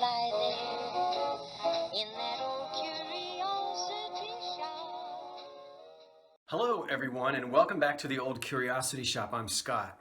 lie there in that old curiosity shop. Hello everyone, and welcome back to the Old Curiosity Shop. I'm Scott.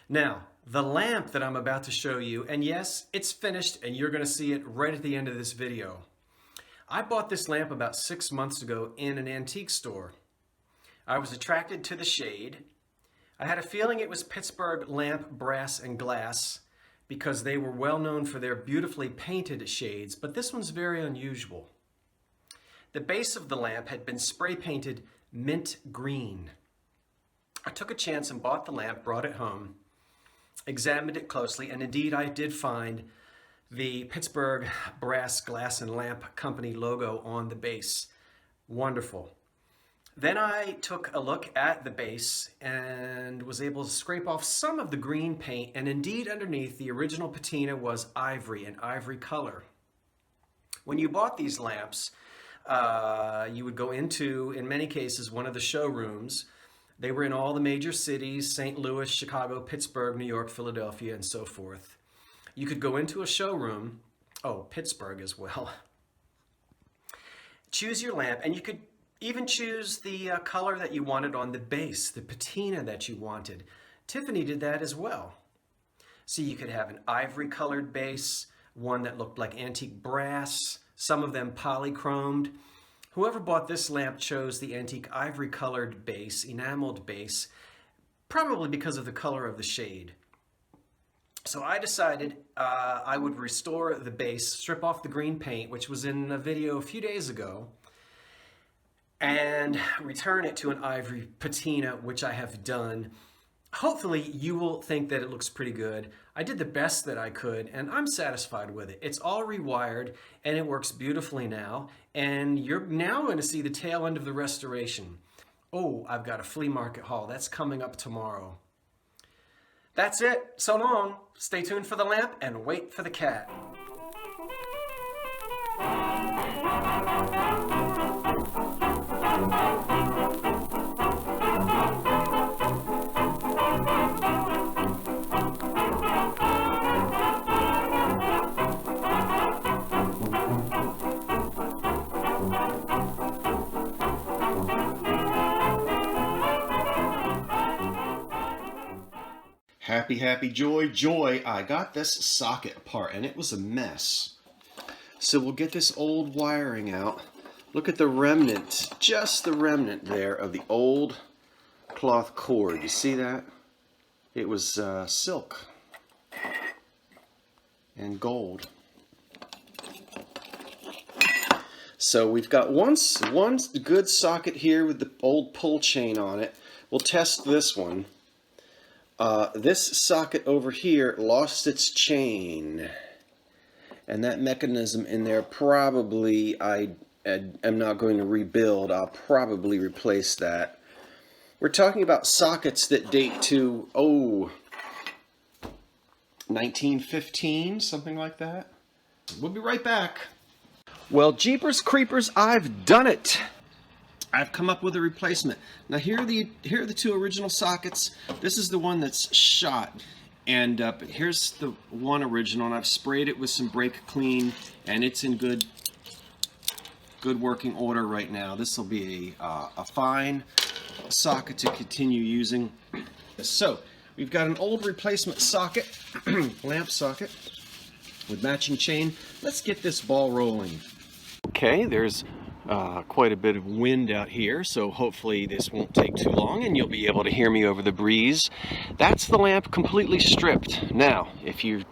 Now, the lamp that I'm about to show you, and yes, it's finished and you're going to see it right at the end of this video. I bought this lamp about 6 months ago in an antique store. I was attracted to the shade. I had a feeling it was Pittsburgh lamp, brass, and glass because they were well known for their beautifully painted shades, but this one's very unusual. The base of the lamp had been spray painted mint green. I took a chance and bought the lamp, brought it home, examined it closely, and indeed I did find the Pittsburgh Brass, Glass, and Lamp Company logo on the base. Wonderful. Then I took a look at the base and was able to scrape off some of the green paint, and indeed underneath the original patina was ivory, an ivory color. When you bought these lamps, you would go into, in many cases, one of the showrooms. They were in all the major cities: St. Louis, Chicago, Pittsburgh, New York, Philadelphia, and so forth. You could go into a showroom, Pittsburgh as well, choose your lamp, and you could even choose the color that you wanted on the base, the patina that you wanted. Tiffany did that as well. So you could have an ivory colored base, one that looked like antique brass, some of them polychromed. Whoever bought this lamp chose the antique ivory colored base, enameled base, probably because of the color of the shade. So I decided I would restore the base, strip off the green paint, which was in a video a few days ago, and return it to an ivory patina, which I have done. Hopefully you will think that it looks pretty good. I did the best that I could, and I'm satisfied with it. It's all rewired, and it works beautifully now, and you're now going to see the tail end of the restoration. Oh, I've got a flea market haul. That's coming up tomorrow. That's it. So long. Stay tuned for the lamp and wait for the cat. Happy, joy, I got this socket apart and it was a mess. So we'll get this old wiring out. Look at the remnant, just the remnant there of the old cloth cord. You see that? It was silk and gold. So we've got one good socket here with the old pull chain on it. We'll test this one. This socket over here lost its chain, and that mechanism in there probably I am not going to rebuild. I'll probably replace that. We're talking about sockets that date to 1915, something like that. We'll be right back. Well, jeepers creepers, I've done it. I've come up with a replacement. Now here are the two original sockets. This is the one that's shot, and here's the one original, and I've sprayed it with some brake clean, and it's in good working order right now. This will be a fine socket to continue using. So we've got an old replacement socket, lamp socket with matching chain. Let's get this ball rolling. Okay, there's quite a bit of wind out here, so hopefully this won't take too long and you'll be able to hear me over the breeze. That's the lamp completely stripped. Now, if you're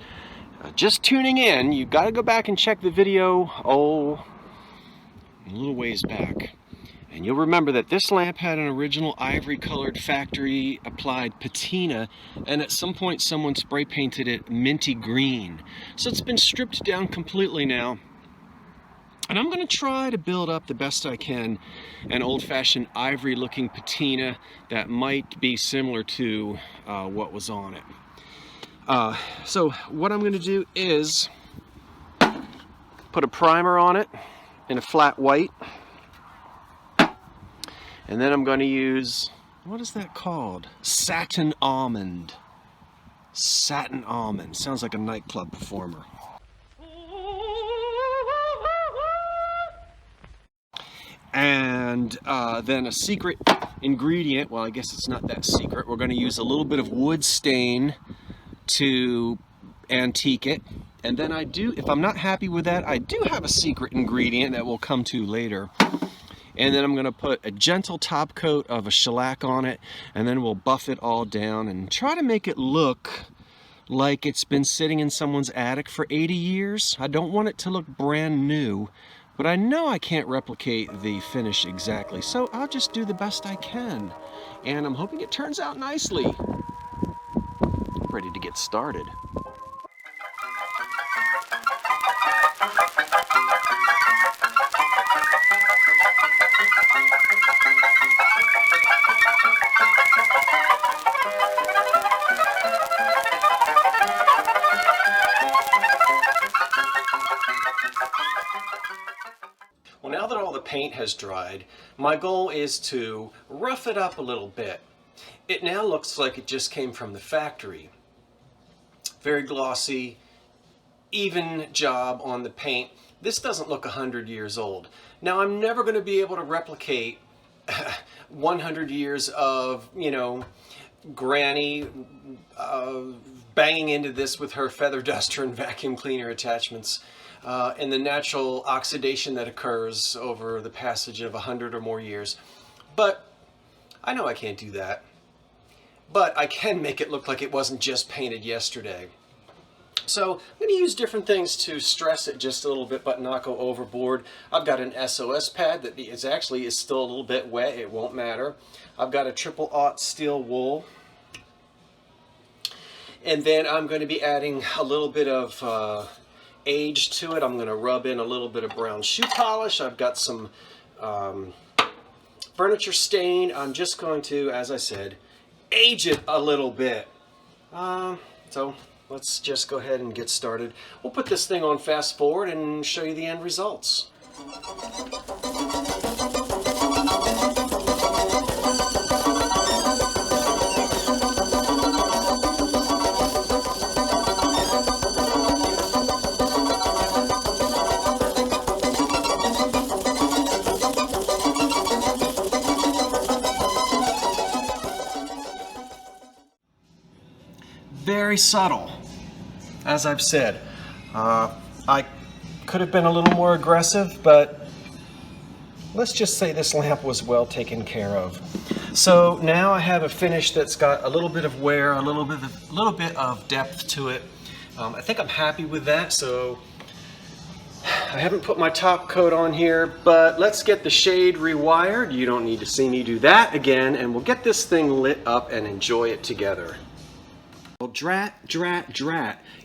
just tuning in, you've got to go back and check the video, a little ways back. And you'll remember that this lamp had an original ivory colored factory applied patina, and at some point someone spray painted it minty green. So it's been stripped down completely now. And I'm going to try to build up the best I can an old-fashioned ivory-looking patina that might be similar to what was on it. So what I'm going to do is put a primer on it in a flat white. And then I'm going to use, what is that called? Satin Almond. Satin Almond. Sounds like a nightclub performer. And then a secret ingredient, well, I guess it's not that secret. We're going to use a little bit of wood stain to antique it. And then if I'm not happy with that, I do have a secret ingredient that we'll come to later. And then I'm going to put a gentle top coat of a shellac on it, and then we'll buff it all down and try to make it look like it's been sitting in someone's attic for 80 years. I don't want it to look brand new, but I know I can't replicate the finish exactly, so I'll just do the best I can. And I'm hoping it turns out nicely. I'm ready to get started. Well, now that all the paint has dried, my goal is to rough it up a little bit. It now looks like it just came from the factory. Very glossy, even job on the paint. This doesn't look 100 years old. Now, I'm never going to be able to replicate 100 years of, Granny banging into this with her feather duster and vacuum cleaner attachments. And the natural oxidation that occurs over the passage of 100 or more years. But I know I can't do that. But I can make it look like it wasn't just painted yesterday. So I'm going to use different things to stress it just a little bit but not go overboard. I've got an SOS pad that is still a little bit wet. It won't matter. I've got a 000 steel wool. And then I'm going to be adding a little bit of age to it. I'm going to rub in a little bit of brown shoe polish. I've got some furniture stain. I'm just going to, as I said, age it a little bit. So let's just go ahead and get started. We'll put this thing on fast forward and show you the end results. Very subtle, as I've said. I could have been a little more aggressive, but let's just say this lamp was well taken care of. So now I have a finish that's got a little bit of wear, a little bit of depth to it. I think I'm happy with that. So I haven't put my top coat on here, but let's get the shade rewired. You don't need to see me do that again, and we'll get this thing lit up and enjoy it together. Well, drat.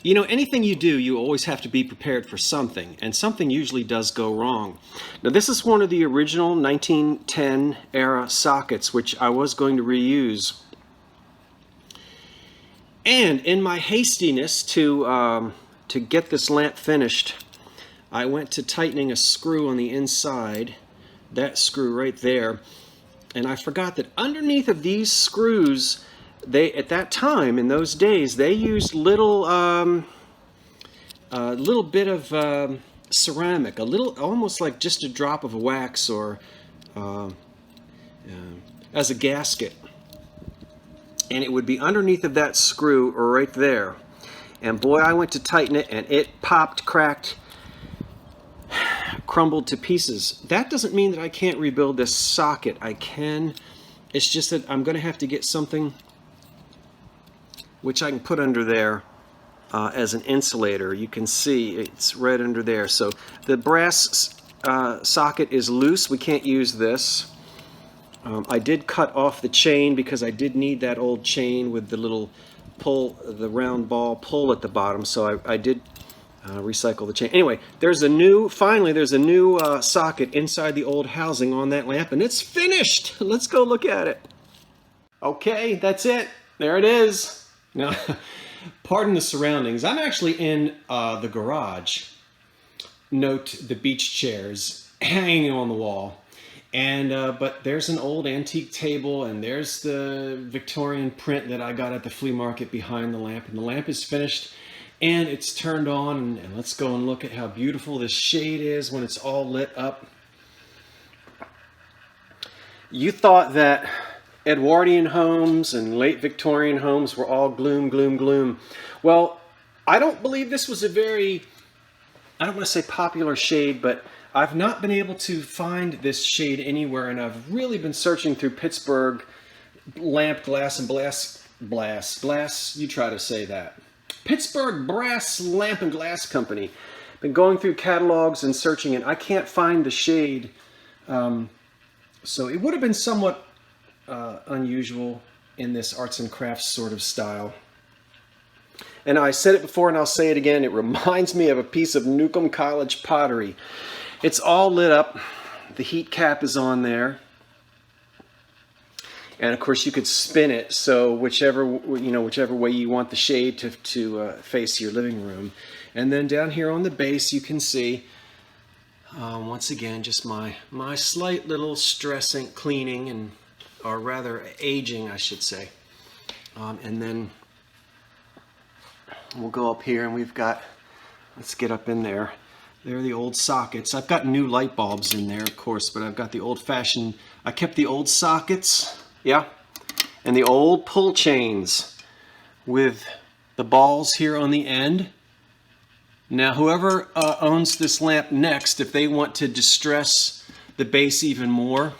Anything you do, you always have to be prepared for something, and something usually does go wrong. Now, this is one of the original 1910 era sockets, which I was going to reuse. And in my hastiness to get this lamp finished, I went to tightening a screw on the inside, that screw right there, and I forgot that underneath of these screws, at that time, in those days, they used little bit of ceramic, almost like just a drop of wax, or as a gasket, and it would be underneath of that screw right there. And boy, I went to tighten it, and it popped, cracked, crumbled to pieces. That doesn't mean that I can't rebuild this socket. I can. It's just that I'm going to have to get something which I can put under there as an insulator. You can see it's right under there. So the brass socket is loose. We can't use this. I did cut off the chain because I did need that old chain with the little pull, the round ball pull at the bottom. So I did recycle the chain. Anyway, finally there's a new socket inside the old housing on that lamp, and it's finished. Let's go look at it. Okay, that's it. There it is. Now, pardon the surroundings. I'm actually in the garage. Note the beach chairs hanging on the wall. And but there's an old antique table, and there's the Victorian print that I got at the flea market behind the lamp. And the lamp is finished, and it's turned on. And let's go and look at how beautiful this shade is when it's all lit up. You thought that Edwardian homes and late Victorian homes were all gloom, gloom, gloom. Well, I don't believe this was a very, I don't want to say popular shade, but I've not been able to find this shade anywhere, and I've really been searching through Pittsburgh lamp, glass, and glass, you try to say that. Pittsburgh Brass Lamp and Glass Company. Been going through catalogs and searching, and I can't find the shade. So it would have been somewhat unusual in this arts and crafts sort of style. And I said it before and I'll say it again, it reminds me of a piece of Newcomb College pottery. It's all lit up, the heat cap is on there, and of course you could spin it so whichever way you want the shade to face your living room. And then down here on the base you can see once again just my slight little stressing, cleaning, and or rather aging I should say. And then we'll go up here and we've got, let's get up in there. There are the old sockets. I've got new light bulbs in there, of course, but I've got the old-fashioned, I kept the old sockets, yeah, and the old pull chains with the balls here on the end. Now, whoever owns this lamp next, if they want to distress the base even more,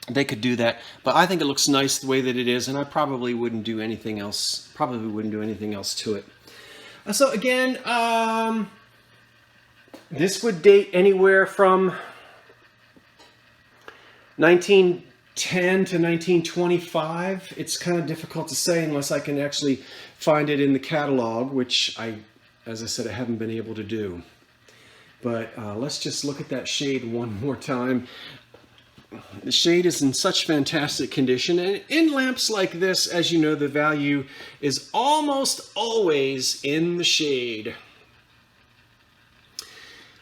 they could do that. But I think it looks nice the way that it is, and I probably wouldn't do anything else. Probably wouldn't do anything else to it. So again, this would date anywhere from 1910 to 1925. It's kind of difficult to say unless I can actually find it in the catalog, which as I said, I haven't been able to do. But let's just look at that shade one more time. The shade is in such fantastic condition, and in lamps like this, as you know, the value is almost always in the shade.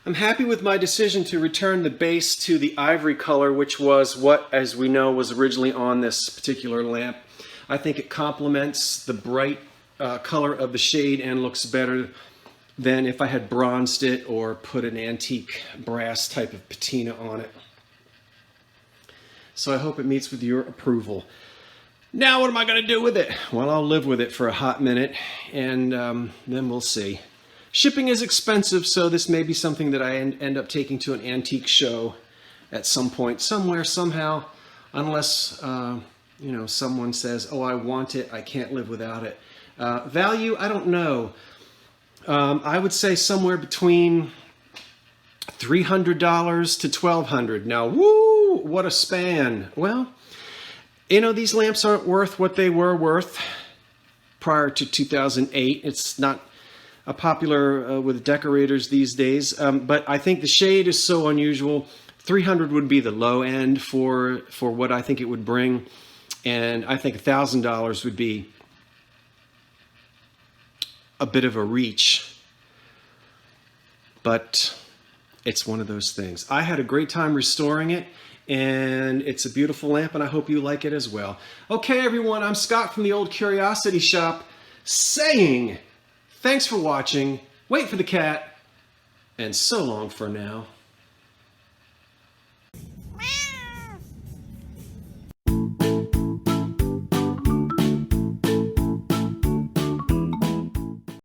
I'm happy with my decision to return the base to the ivory color, which was what, as we know, was originally on this particular lamp. I think it complements the bright color of the shade and looks better than if I had bronzed it or put an antique brass type of patina on it. So I hope it meets with your approval. Now what am I going to do with it? Well, I'll live with it for a hot minute, and then we'll see. Shipping is expensive, so this may be something that I end up taking to an antique show at some point, somewhere, somehow, unless someone says, oh, I want it, I can't live without it. Value, I don't know. I would say somewhere between $300 to $1,200. Now, woo, what a span. Well, these lamps aren't worth what they were worth prior to 2008. It's not popular with decorators these days, but I think the shade is so unusual. $300 would be the low end for what I think it would bring, and I think $1,000 would be a bit of a reach, but it's one of those things. I had a great time restoring it, and it's a beautiful lamp, and I hope you like it as well. Okay, everyone, I'm Scott from the Old Curiosity Shop saying thanks for watching, wait for the cat, and so long for now.